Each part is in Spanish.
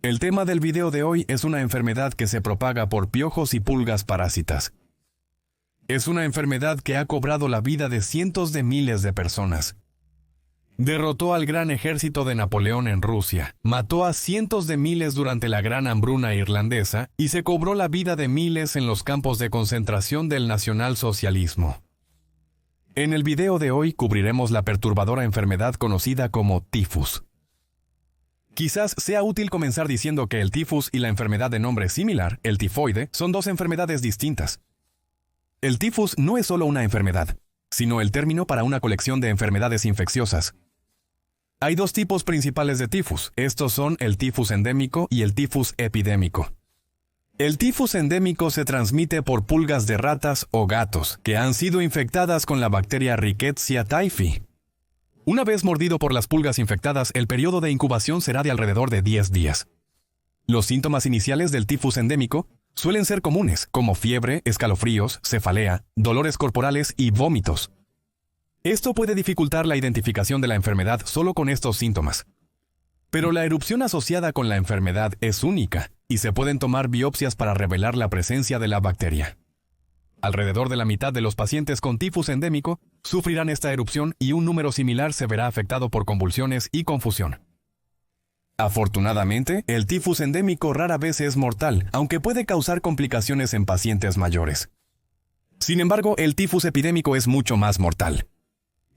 El tema del video de hoy es una enfermedad que se propaga por piojos y pulgas parásitas. Es una enfermedad que ha cobrado la vida de cientos de miles de personas. Derrotó al gran ejército de Napoleón en Rusia, mató a cientos de miles durante la Gran Hambruna Irlandesa y se cobró la vida de miles en los campos de concentración del nacionalsocialismo. En el video de hoy cubriremos la perturbadora enfermedad conocida como tifus. Quizás sea útil comenzar diciendo que el tifus y la enfermedad de nombre similar, el tifoide, son dos enfermedades distintas. El tifus no es solo una enfermedad, sino el término para una colección de enfermedades infecciosas. Hay dos tipos principales de tifus. Estos son el tifus endémico y el tifus epidémico. El tifus endémico se transmite por pulgas de ratas o gatos que han sido infectadas con la bacteria Rickettsia typhi. Una vez mordido por las pulgas infectadas, el periodo de incubación será de alrededor de 10 días. Los síntomas iniciales del tifus endémico suelen ser comunes, como fiebre, escalofríos, cefalea, dolores corporales y vómitos. Esto puede dificultar la identificación de la enfermedad solo con estos síntomas. Pero la erupción asociada con la enfermedad es única y se pueden tomar biopsias para revelar la presencia de la bacteria. Alrededor de la mitad de los pacientes con tifus endémico sufrirán esta erupción y un número similar se verá afectado por convulsiones y confusión. Afortunadamente, el tifus endémico rara vez es mortal, aunque puede causar complicaciones en pacientes mayores. Sin embargo, el tifus epidémico es mucho más mortal.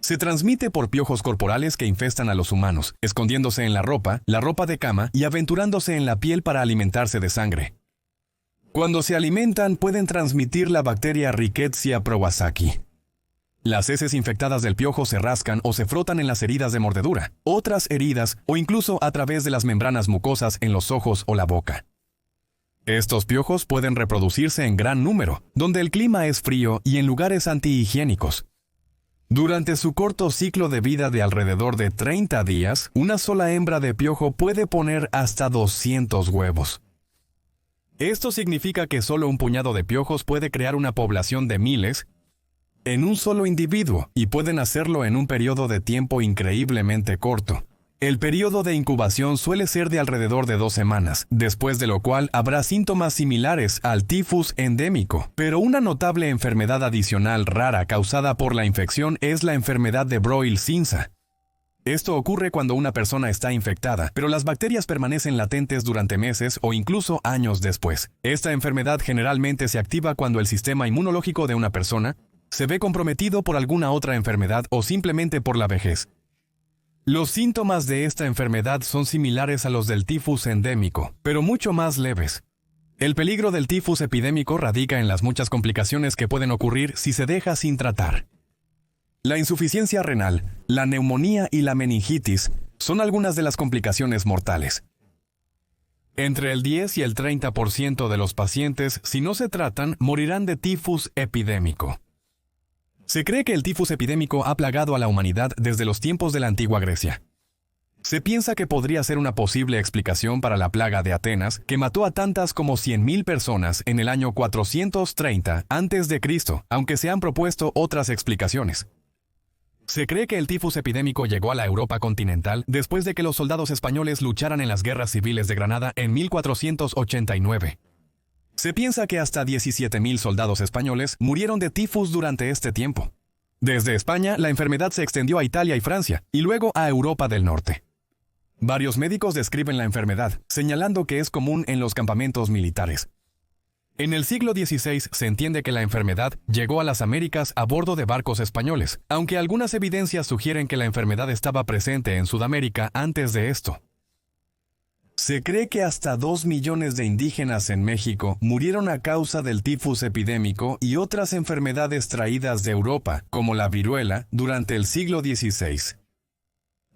Se transmite por piojos corporales que infestan a los humanos, escondiéndose en la ropa de cama y aventurándose en la piel para alimentarse de sangre. Cuando se alimentan, pueden transmitir la bacteria Rickettsia prowazaki. Las heces infectadas del piojo se rascan o se frotan en las heridas de mordedura, otras heridas o incluso a través de las membranas mucosas en los ojos o la boca. Estos piojos pueden reproducirse en gran número, donde el clima es frío y en lugares antihigiénicos. Durante su corto ciclo de vida de alrededor de 30 días, una sola hembra de piojo puede poner hasta 200 huevos. Esto significa que solo un puñado de piojos puede crear una población de miles en un solo individuo y pueden hacerlo en un periodo de tiempo increíblemente corto. El periodo de incubación suele ser de alrededor de 2 semanas, después de lo cual habrá síntomas similares al tifus endémico. Pero una notable enfermedad adicional rara causada por la infección es la enfermedad de Broyle-Singsa. Esto ocurre cuando una persona está infectada, pero las bacterias permanecen latentes durante meses o incluso años después. Esta enfermedad generalmente se activa cuando el sistema inmunológico de una persona se ve comprometido por alguna otra enfermedad o simplemente por la vejez. Los síntomas de esta enfermedad son similares a los del tifus endémico, pero mucho más leves. El peligro del tifus epidémico radica en las muchas complicaciones que pueden ocurrir si se deja sin tratar. La insuficiencia renal, la neumonía y la meningitis son algunas de las complicaciones mortales. Entre el 10 y el 30% de los pacientes, si no se tratan, morirán de tifus epidémico. Se cree que el tifus epidémico ha plagado a la humanidad desde los tiempos de la antigua Grecia. Se piensa que podría ser una posible explicación para la plaga de Atenas, que mató a tantas como 100.000 personas en el año 430 a.C., aunque se han propuesto otras explicaciones. Se cree que el tifus epidémico llegó a la Europa continental después de que los soldados españoles lucharan en las guerras civiles de Granada en 1489. Se piensa que hasta 17.000 soldados españoles murieron de tifus durante este tiempo. Desde España, la enfermedad se extendió a Italia y Francia, y luego a Europa del Norte. Varios médicos describen la enfermedad, señalando que es común en los campamentos militares. En el siglo XVI se entiende que la enfermedad llegó a las Américas a bordo de barcos españoles, aunque algunas evidencias sugieren que la enfermedad estaba presente en Sudamérica antes de esto. Se cree que hasta 2 millones de indígenas en México murieron a causa del tifus epidémico y otras enfermedades traídas de Europa, como la viruela, durante el siglo XVI.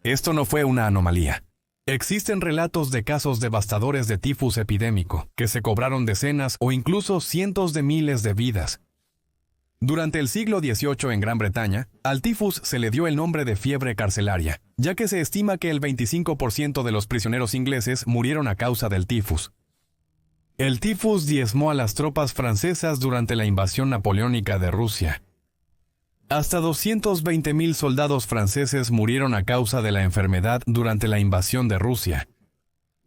Esto no fue una anomalía. Existen relatos de casos devastadores de tifus epidémico, que se cobraron decenas o incluso cientos de miles de vidas. Durante el siglo XVIII en Gran Bretaña, al tifus se le dio el nombre de fiebre carcelaria, ya que se estima que el 25% de los prisioneros ingleses murieron a causa del tifus. El tifus diezmó a las tropas francesas durante la invasión napoleónica de Rusia. Hasta 220.000 soldados franceses murieron a causa de la enfermedad durante la invasión de Rusia.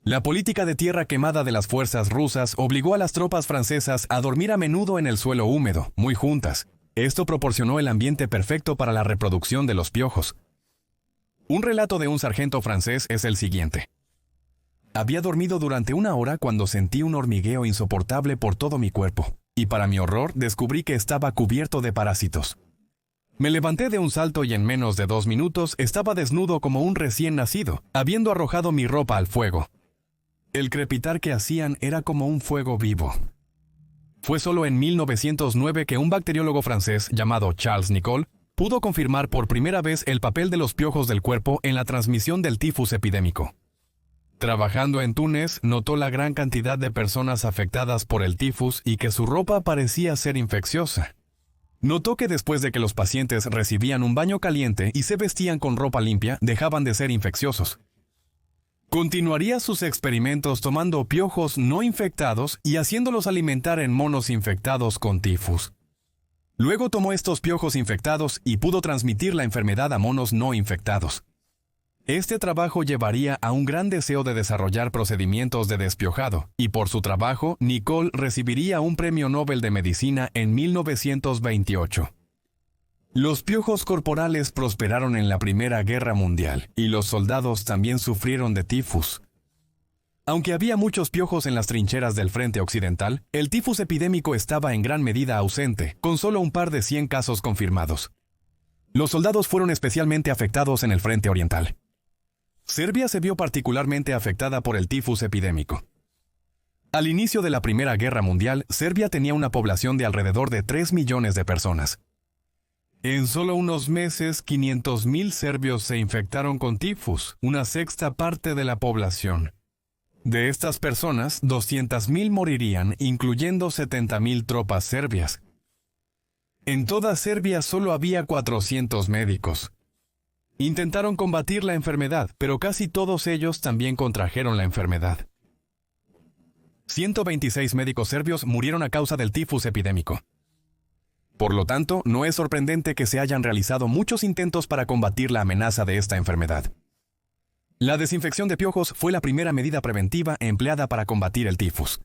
La política de tierra quemada de las fuerzas rusas obligó a las tropas francesas a dormir a menudo en el suelo húmedo, muy juntas. Esto proporcionó el ambiente perfecto para la reproducción de los piojos. Un relato de un sargento francés es el siguiente. Había dormido durante 1 hora cuando sentí un hormigueo insoportable por todo mi cuerpo, y para mi horror descubrí que estaba cubierto de parásitos. Me levanté de un salto y en menos de 2 minutos estaba desnudo como un recién nacido, habiendo arrojado mi ropa al fuego. El crepitar que hacían era como un fuego vivo. Fue solo en 1909 que un bacteriólogo francés llamado Charles Nicolle pudo confirmar por primera vez el papel de los piojos del cuerpo en la transmisión del tifus epidémico. Trabajando en Túnez, notó la gran cantidad de personas afectadas por el tifus y que su ropa parecía ser infecciosa. Notó que después de que los pacientes recibían un baño caliente y se vestían con ropa limpia, dejaban de ser infecciosos. Continuaría sus experimentos tomando piojos no infectados y haciéndolos alimentar en monos infectados con tifus. Luego tomó estos piojos infectados y pudo transmitir la enfermedad a monos no infectados. Este trabajo llevaría a un gran deseo de desarrollar procedimientos de despiojado, y por su trabajo, Nicolle recibiría un premio Nobel de Medicina en 1928. Los piojos corporales prosperaron en la Primera Guerra Mundial, y los soldados también sufrieron de tifus. Aunque había muchos piojos en las trincheras del frente occidental, el tifus epidémico estaba en gran medida ausente, con solo un par de 100 casos confirmados. Los soldados fueron especialmente afectados en el frente oriental. Serbia se vio particularmente afectada por el tifus epidémico. Al inicio de la Primera Guerra Mundial, Serbia tenía una población de alrededor de 3 millones de personas. En solo unos meses, 500.000 serbios se infectaron con tifus, una sexta parte de la población. De estas personas, 200.000 morirían, incluyendo 70.000 tropas serbias. En toda Serbia solo había 400 médicos. Intentaron combatir la enfermedad, pero casi todos ellos también contrajeron la enfermedad. 126 médicos serbios murieron a causa del tifus epidémico. Por lo tanto, no es sorprendente que se hayan realizado muchos intentos para combatir la amenaza de esta enfermedad. La desinfección de piojos fue la primera medida preventiva empleada para combatir el tifus.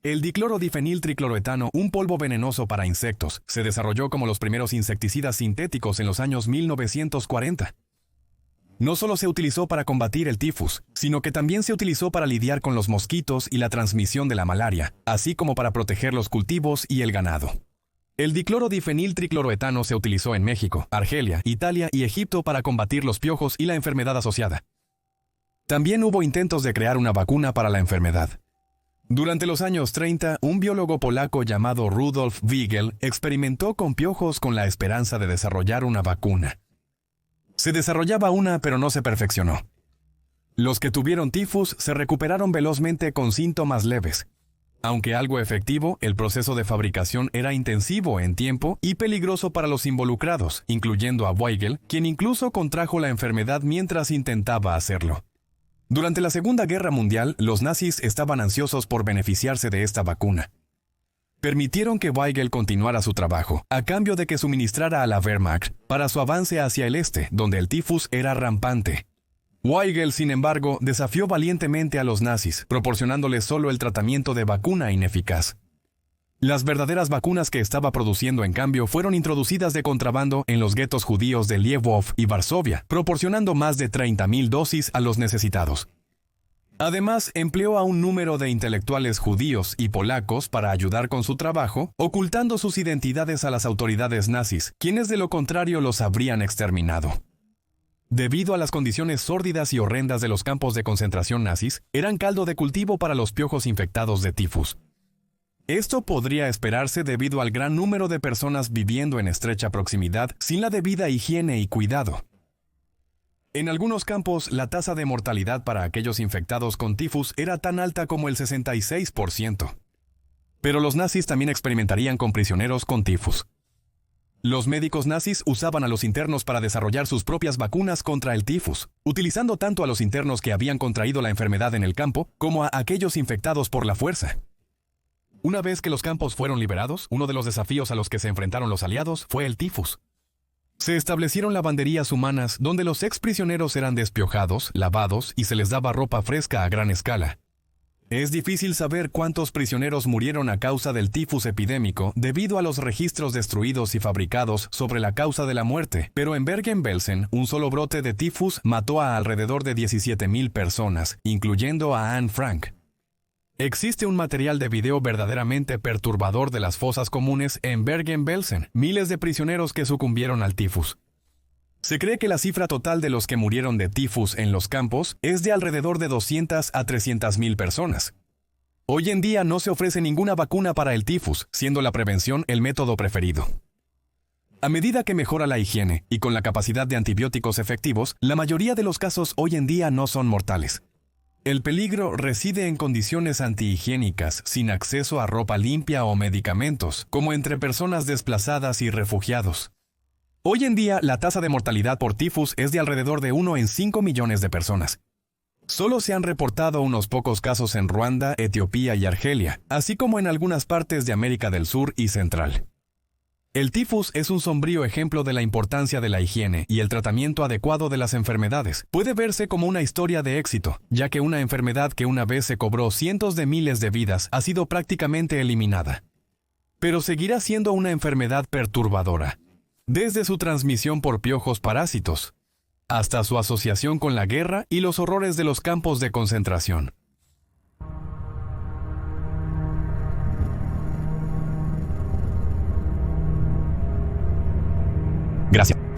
El diclorodifeniltricloroetano, un polvo venenoso para insectos, se desarrolló como los primeros insecticidas sintéticos en los años 1940. No solo se utilizó para combatir el tifus, sino que también se utilizó para lidiar con los mosquitos y la transmisión de la malaria, así como para proteger los cultivos y el ganado. El diclorodifeniltricloroetano se utilizó en México, Argelia, Italia y Egipto para combatir los piojos y la enfermedad asociada. También hubo intentos de crear una vacuna para la enfermedad. Durante los años 30, un biólogo polaco llamado Rudolf Wiegel experimentó con piojos con la esperanza de desarrollar una vacuna. Se desarrollaba una, pero no se perfeccionó. Los que tuvieron tifus se recuperaron velozmente con síntomas leves. Aunque algo efectivo, el proceso de fabricación era intensivo en tiempo y peligroso para los involucrados, incluyendo a Weigel, quien incluso contrajo la enfermedad mientras intentaba hacerlo. Durante la Segunda Guerra Mundial, los nazis estaban ansiosos por beneficiarse de esta vacuna. Permitieron que Weigel continuara su trabajo, a cambio de que suministrara a la Wehrmacht para su avance hacia el este, donde el tifus era rampante. Weigel, sin embargo, desafió valientemente a los nazis, proporcionándoles solo el tratamiento de vacuna ineficaz. Las verdaderas vacunas que estaba produciendo, en cambio, fueron introducidas de contrabando en los guetos judíos de Lwów y Varsovia, proporcionando más de 30.000 dosis a los necesitados. Además, empleó a un número de intelectuales judíos y polacos para ayudar con su trabajo, ocultando sus identidades a las autoridades nazis, quienes de lo contrario los habrían exterminado. Debido a las condiciones sórdidas y horrendas de los campos de concentración nazis, eran caldo de cultivo para los piojos infectados de tifus. Esto podría esperarse debido al gran número de personas viviendo en estrecha proximidad sin la debida higiene y cuidado. En algunos campos, la tasa de mortalidad para aquellos infectados con tifus era tan alta como el 66%. Pero los nazis también experimentarían con prisioneros con tifus. Los médicos nazis usaban a los internos para desarrollar sus propias vacunas contra el tifus, utilizando tanto a los internos que habían contraído la enfermedad en el campo como a aquellos infectados por la fuerza. Una vez que los campos fueron liberados, uno de los desafíos a los que se enfrentaron los aliados fue el tifus. Se establecieron lavanderías humanas donde los exprisioneros eran despiojados, lavados y se les daba ropa fresca a gran escala. Es difícil saber cuántos prisioneros murieron a causa del tifus epidémico debido a los registros destruidos y fabricados sobre la causa de la muerte, pero en Bergen-Belsen, un solo brote de tifus mató a alrededor de 17,000 personas, incluyendo a Anne Frank. Existe un material de video verdaderamente perturbador de las fosas comunes en Bergen-Belsen, miles de prisioneros que sucumbieron al tifus. Se cree que la cifra total de los que murieron de tifus en los campos es de alrededor de 200 a 300,000 personas. Hoy en día no se ofrece ninguna vacuna para el tifus, siendo la prevención el método preferido. A medida que mejora la higiene y con la capacidad de antibióticos efectivos, la mayoría de los casos hoy en día no son mortales. El peligro reside en condiciones antihigiénicas, sin acceso a ropa limpia o medicamentos, como entre personas desplazadas y refugiados. Hoy en día, la tasa de mortalidad por tifus es de alrededor de 1 en 5 millones de personas. Solo se han reportado unos pocos casos en Ruanda, Etiopía y Argelia, así como en algunas partes de América del Sur y Central. El tifus es un sombrío ejemplo de la importancia de la higiene y el tratamiento adecuado de las enfermedades. Puede verse como una historia de éxito, ya que una enfermedad que una vez se cobró cientos de miles de vidas ha sido prácticamente eliminada. Pero seguirá siendo una enfermedad perturbadora. Desde su transmisión por piojos parásitos, hasta su asociación con la guerra y los horrores de los campos de concentración. Gracias.